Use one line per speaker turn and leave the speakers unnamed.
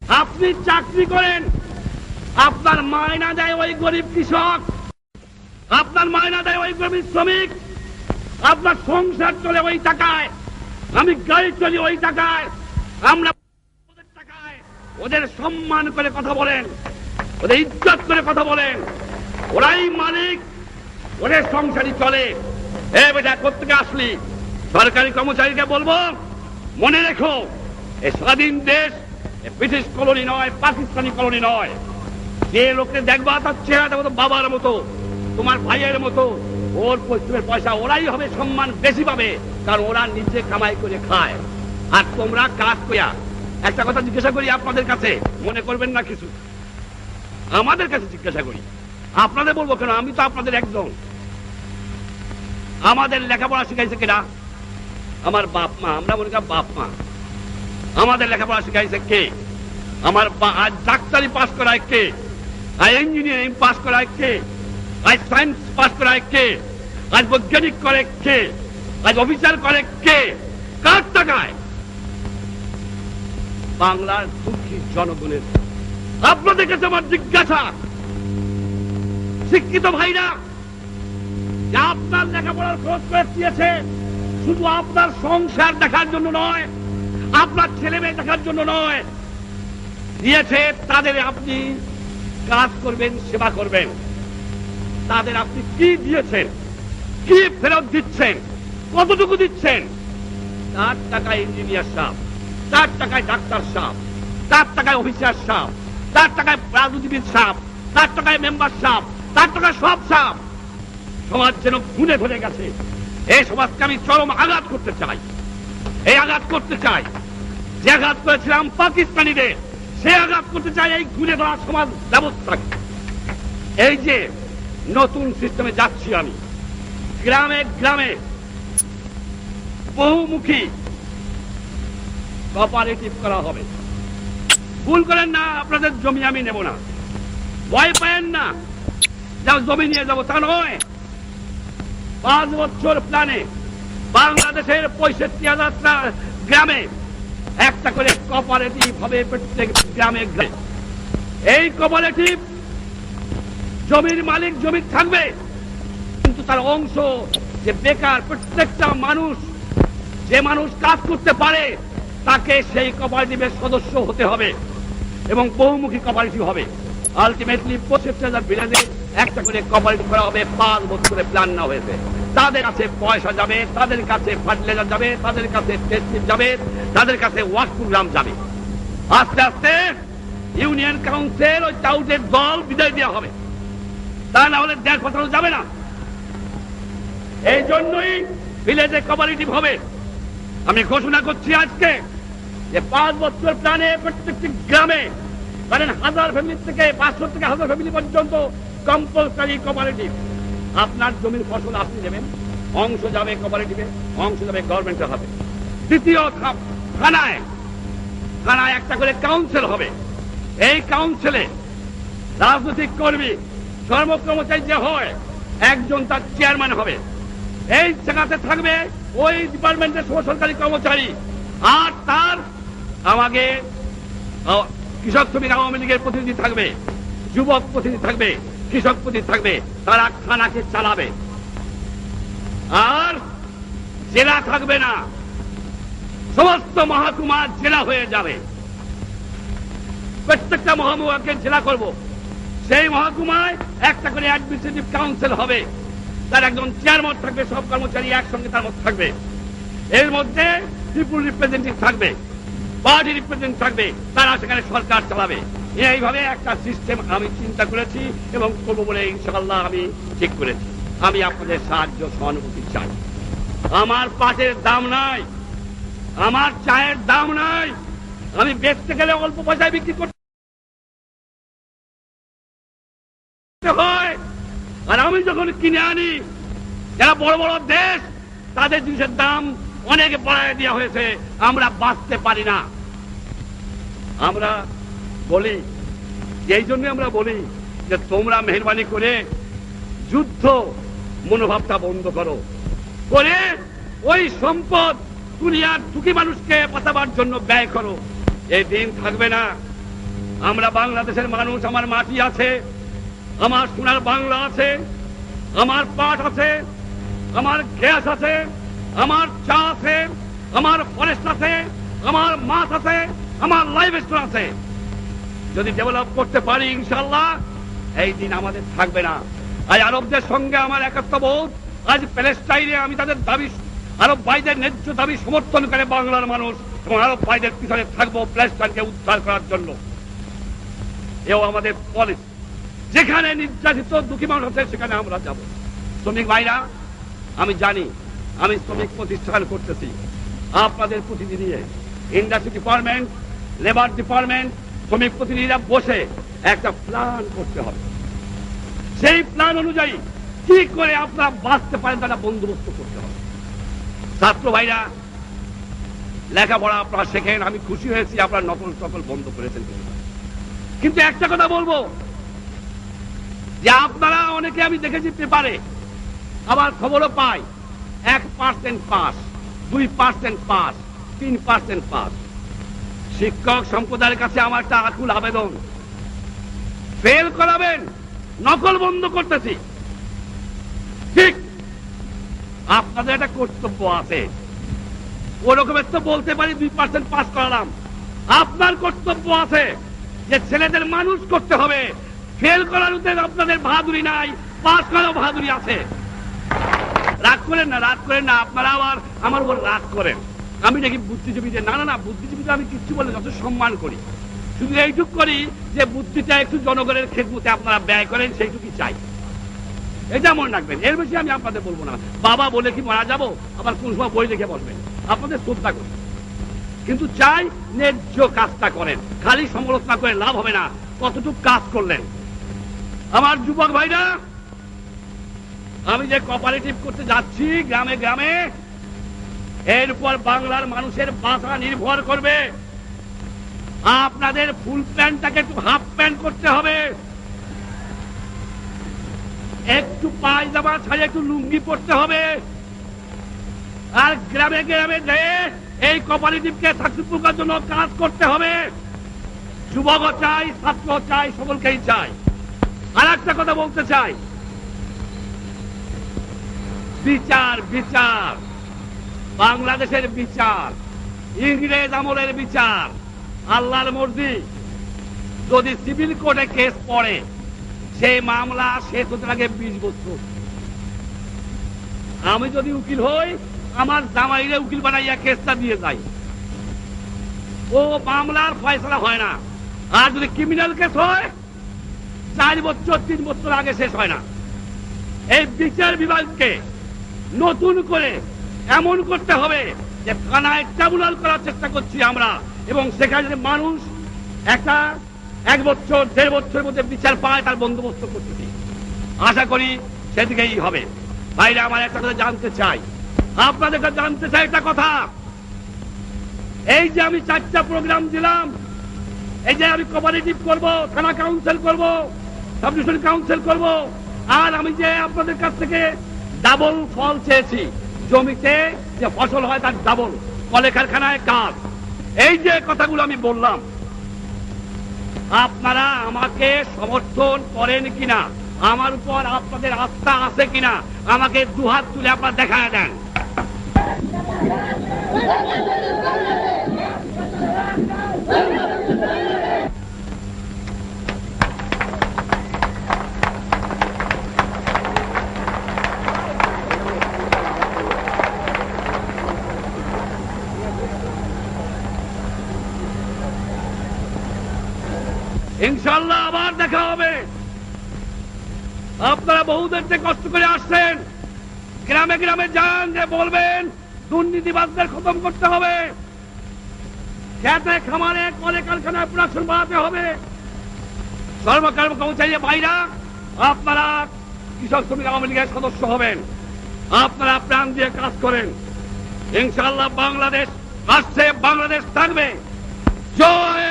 আপনি চাকরি করেন, আপনার মায়না দেয় ওই গরিব কৃষক, আপনার মায়না দেয় ওই গরিব শ্রমিক, আপনার সংসার চলে ওই টাকায়, আমি গাড়ি চলি ওই টাকায়, আমরা ওদের টাকায় ওদের সম্মান করে কথা বলেন, ওদের ইজ্জত করে কথা বলেন, ওরাই মালিক, ওদের সংসারই চলে। এ বেটা কোত্থেকে আসলি? সরকারি কর্মচারীকে বলবো মনে রেখো, এই স্বাধীন দেশ ব্রিটিশ কলোনি নয়, পাকিস্তানি কলোনি নয়। যে লোককে দেখবা তার চেহারাটা মতো বাবার মতো, তোমার ভাইয়ের মতো, ওর পশ্চিমের পয়সা ওরাই হবে সম্মান বেশি পাবে, কারণ ওরা নিজে কামাই করে খায় আর তোমরা কাজ করিয়া। একটা কথা জিজ্ঞাসা করি আপনাদের কাছে, মনে করবেন না কিছু, আমাদের কাছে জিজ্ঞাসা করি, আপনাদের বলবো কেন, আমি তো আপনাদের একজন। আমাদের লেখাপড়া শিখাইছে কিনা? আমার বাপ মা, আমরা মনে করি বাপ মা। আমাদের লেখাপড়া শিখাইছে কে? আমার আজ ডাক্তারি পাস করায় কে? আজ ইঞ্জিনিয়ারিং পাস করায় কে? আজ সায়েন্স পাস করায় কে? আজ বৈজ্ঞানিক করে কে? আজ অফিসার করে কে? কার টাকায়? বাংলার দুঃখী জনগণের। আপনাদের কাছে আমার জিজ্ঞাসা, শিক্ষিত ভাইরা, আপনার লেখাপড়ার খরচ করে দিয়েছে শুধু আপনার সংসার দেখার জন্য নয়, আপনার ছেলে মেয়ে দেখার জন্য নয়, দিয়েছে তাদের আপনি কাজ করবেন, সেবা করবেন। তাদের আপনি কি দিয়েছেন, কি ফেরত দিচ্ছেন, কতটুকু দিচ্ছেন? তার টাকায় ইঞ্জিনিয়ার সাহেব, তার টাকায় ডাক্তার সাহেব, তার টাকায় অফিসার সাহেব, তার টাকায় রাজনীতিবিদ সাহেব, তার টাকায় মেম্বার সাহেব, তার টাকায় সব সাহেব। সমাজ যেন খুনে ভরে গেছে। এই সমাজকে আমি চরম আঘাত করতে চাই, এই আঘাত করতে চাই। যে আঘাত করেছিলাম পাকিস্তানিদের, সে আঘাত করতে চাই এই খুনে ধরা সমাজ ব্যবস্থাকে। এই যে নতুন সিস্টেমে যাচ্ছি আমি, গ্রামে গ্রামে বহুমুখী কোঅপারেটিভ করা হবে। ভুল করেন না, আপনাদের জমি আমি নেব না, ভয় পায়েন না, যাও জমি নিয়ে যাবো তা নয়। 5 বছর প্ল্যানে বাংলাদেশের 65,000 গ্রামে একটা করে কোঅপারেটিভ হবে, প্রত্যেক গ্রামে গ্রামে। এই কোঅপারেটিভ জমির মালিক জমি থাকবে, কিন্তু তার অংশ যে বেকার প্রত্যেকটা মানুষ, যে মানুষ কাজ করতে পারে, তাকে সেই কোঅপারেটিভের সদস্য হতে হবে এবং বহুমুখী কোঅপারেটিভ হবে। আলটিমেটলি 65,000 ভিলেজে একটা করে কোঅপারেটিভ করা হবে। 5 বছরে প্ল্যান না হয়েছে। তাদের কাছে পয়সা যাবে, তাদের কাছে ফার্টিলাইজার যাবে, তাদের কাছে টেস্টিং যাবে, তাদের কাছে ওয়ার্ক প্রোগ্রাম যাবে। আস্তে আস্তে ইউনিয়ন কাউন্সিল ওই টাউটের দল বিদায় দেওয়া হবে, তা না হলে দেশ পাঠানো যাবে না। এই জন্যই ভিলেজে কোঅপারেটিভ হবে। আমি ঘোষণা করছি আজকে যে 5 বছর প্ল্যানে প্রত্যেকটি গ্রামে, কারণ 1000 ফ্যামিলি থেকে 500 থেকে 1000 ফ্যামিলি পর্যন্ত কম্পালসারি কোঅপারেটিভ। আপনার জমির ফসল আপনি নেবেন, অংশ যাবে কোঅপারেটিভে, অংশ যাবে গভর্নমেন্টে হবে। দ্বিতীয় থানায় থানায় একটা করে কাউন্সিল হবে। এই কাউন্সিলে রাজনৈতিক কর্মী, কর্মচারী যে হয়, একজন তার চেয়ারম্যান হবে। এই জায়গাতে থাকবে ওই ডিপার্টমেন্টের সরকারি কর্মচারী, আর তার আমাকে কৃষক শ্রমিক আওয়ামী লীগের প্রতিনিধি থাকবে, যুবক প্রতিনিধি থাকবে, কৃষক প্রতিনিধি থাকবে। তারা থানাকে চালাবে। আর জেলা থাকবে না, সমস্ত মহকুমা জেলা হয়ে যাবে। প্রত্যেকটা মহকুমাকে জেলা করব। সেই মহকুমায় একটা করে অ্যাডমিনিস্ট্রেটিভ কাউন্সিল হবে, তার একজন চেয়ারম্যান থাকবে, সব কর্মচারী একসঙ্গে তার মধ্যে থাকবে। এর মধ্যে পিপুল রিপ্রেজেন্টেটিভ থাকবে, পার্টি রিপ্রেজেন্টেটিভ থাকবে, তারা সেখানে সরকার চালাবে। এইভাবে একটা সিস্টেম আমি চিন্তা করেছি এবং করবো বলে ইনশাআল্লাহ আমি ঠিক করেছি। আমি আপনাদের সাহায্য সহানুভূতি চাই। আমার পাটের দাম নাই, আমার চায়ের দাম নাই, আমি বেচতে গেলে অল্প পয়সায় বিক্রি করতে হয়, আর আমি যখন কিনে আনি, যারা বড় বড় দেশ, তাদের জিনিসের দাম অনেক বাড়ায় দেওয়া হয়েছে, আমরা বাঁচতে পারি না। আমরা বলি, এই জন্য আমরা বলি যে তোমরা মেহরবানি করে যুদ্ধ মনোভাবটা বন্ধ করো, করে ওই সম্পদ দুনিয়ার দুঃখী মানুষকে বাঁচাবার জন্য ব্যয় করো। এই দিন থাকবে না আমরা বাংলাদেশের মানুষ, আমার মাটি আছে, আমার সোনার বাংলা আছে, আমার পাট আছে, আমার গ্যাস আছে, আমার চা আছে, আমার ফরেস্ট আছে, আমার মাছ আছে, আমার লাইভ স্টোর আছে। যদি ডেভেলপ করতে পারি ইনশাল্লাহ এই দিন আমাদের থাকবে না। আজ আরবদের সঙ্গে আমার একাত্মবোধ, আজ প্যালেস্টাইনে আমি তাদের দাবি, আরব ভাইদের ন্যায্য দাবি সমর্থন করে বাংলার মানুষ এবং আরব ভাইদের পিছনে থাকবো প্যালেস্টাইনকে উদ্ধার করার জন্য। এও আমাদের পলিসি। যেখানে নির্যাতিত দুঃখী মানুষ আছে সেখানে আমরা যাব। শ্রমিক ভাইরা, আমি জানি আমি শ্রমিক প্রতিষ্ঠান করতেছি, আপনাদের প্রতিনিধি নিয়ে ইন্ডাস্ট্রি ডিপার্টমেন্ট, লেবার ডিপার্টমেন্ট, শ্রমিক প্রতিনিধিরা বসে একটা প্ল্যান করতে হবে। সেই প্ল্যান অনুযায়ী কি করে আপনারা বাঁচতে পারেন তারা বন্দোবস্ত করতে হবে। ছাত্র ভাইরা, লেখাপড়া আপনারা শেখেন, আমি খুশি হয়েছি আপনারা নকল টকল বন্ধ করেছেন। কিন্তু একটা কথা বলবো যে আপনারা অনেকে আমি দেখেছি পেপারে, আবার খবরও পাই 1% পাস, 2% পাস, 3% পাস। শিক্ষক সম্প্রদায়ের কাছে আমার একটা আকুল আবেদন, ফেল করাবেন, নকল বন্ধ করতেছি। ঠিক আপনাদের একটা কর্তব্য আছে, ওরকমের তো বলতে পারি 2% পাস করালাম। আপনার কর্তব্য আছে যে ছেলেদের মানুষ করতে হবে। ফেল করার উদ্দেশ্যে আপনাদের বাহাদুরি নাই, পাস করার বাহাদুরি আছে। রাগ করেন না, রাগ করেন না, আপনারা আবার আমার উপর রাগ করেন। আমি নাকি বুদ্ধিজীবীদের, না না না, বুদ্ধিজীবীদের আমি কিচ্ছু বলে যত সম্মান করি, শুধু এইটুক করি যে বুদ্ধিটা একটু জনগণের খেদমতে আপনারা ব্যয় করেন, সেইটুকুই চাই। এটা মনে রাখবেন, এর বেশি আমি আপনাদের বলবো না। বাবা বলে কি মারা যাবো, আবার কোন সময় বই লিখে বলবেন, আপনাদের শ্রদ্ধা করি। কিন্তু চাই ন্যায্য কাজটা করেন, খালি সমালোচনা করে লাভ হবে না, কতটুকু কাজ করলেন। আমার যুবক ভাইরা, আমি যে কোঅপারেটিভ করতে যাচ্ছি গ্রামে গ্রামে, এর উপর বাংলার মানুষের বাঁচা নির্ভর করবে। আপনাদের ফুল প্যান্টটাকে একটু হাফ প্যান্ট করতে হবে, একটু পায়জামা ছাড়িয়ে একটু লুঙ্গি পড়তে হবে, আর গ্রামে গ্রামে যেয়ে এই কোঅপারেটিভকে সাকসেসফুল করার জন্য কাজ করতে হবে। যুবক চাই, ছাত্র চাই, সকলকেই চাই। আর একটা কথা বলতে চাই, বিচার বিচার, বাংলাদেশের বিচার, ইংরেজ আমলের বিচার, আল্লাহর মর্জি। যদি সিভিল কোর্টে কেস পড়ে, সেই মামলা শেষ হতে লাগে 20 বছর। আমি যদি উকিল হই, আমার জামাইরে উকিল বানাইয়া কেসটা দিয়ে যাই, ও মামলার ফয়সালা হয় না। আর যদি ক্রিমিনাল কেস হয়, 4 বছর 3 বছর আগে শেষ হয় না। এই বিচার বিভাগকে নতুন করে এমন করতে হবে যে থানায় ট্রাইব্যুনাল করার চেষ্টা করছি আমরা, এবং সেখানে মানুষ একটা 1 বছর 1.5 বছরের মধ্যে বিচার পায়, তার বন্দোবস্ত করতেছি। আশা করি সেদিকেই হবে। ভাইরা, আমার একটা কথা জানতে চাই, আপনাদের কাছে জানতে চাই একটা কথা। এই যে আমি 4টা প্রোগ্রাম দিলাম, এই যে আমি কোঅপারেটিভ করব, থানা কাউন্সিল করব, সাব ডিভিশন কাউন্সিল করব, আর আমি যে আপনাদের কাছ থেকে ডাবল ফল চেয়েছি, জমিতে যে ফসল হয় তার ডাবল, কলে কারখানায় কাজ, এই যে কথাগুলো আমি বললাম, আপনারা আমাকে সমর্থন করেন কিনা, আমার উপর আপনাদের আস্থা আছে কিনা, আমাকে দুহাত তুলে আপনারা দেখায় দেন। ইনশাল্লাহ আবার দেখা হবে। আপনারা বহুদের যে কষ্ট করে আসছেন, গ্রামে গ্রামে যান, যে বলবেন দুর্নীতিবাজদের খতম করতে হবে, খেতে খামারে কলে কারখানায় প্রোডাকশন বাড়াতে হবে। সর্বকর্ম কর্মচারী ভাইরা, আপনারা কৃষক শ্রমিক আওয়ামী লীগের সদস্য হবেন, আপনারা প্রাণ দিয়ে কাজ করেন। ইনশাল্লাহ বাংলাদেশ আসছে, বাংলাদেশ থাকবে। জয়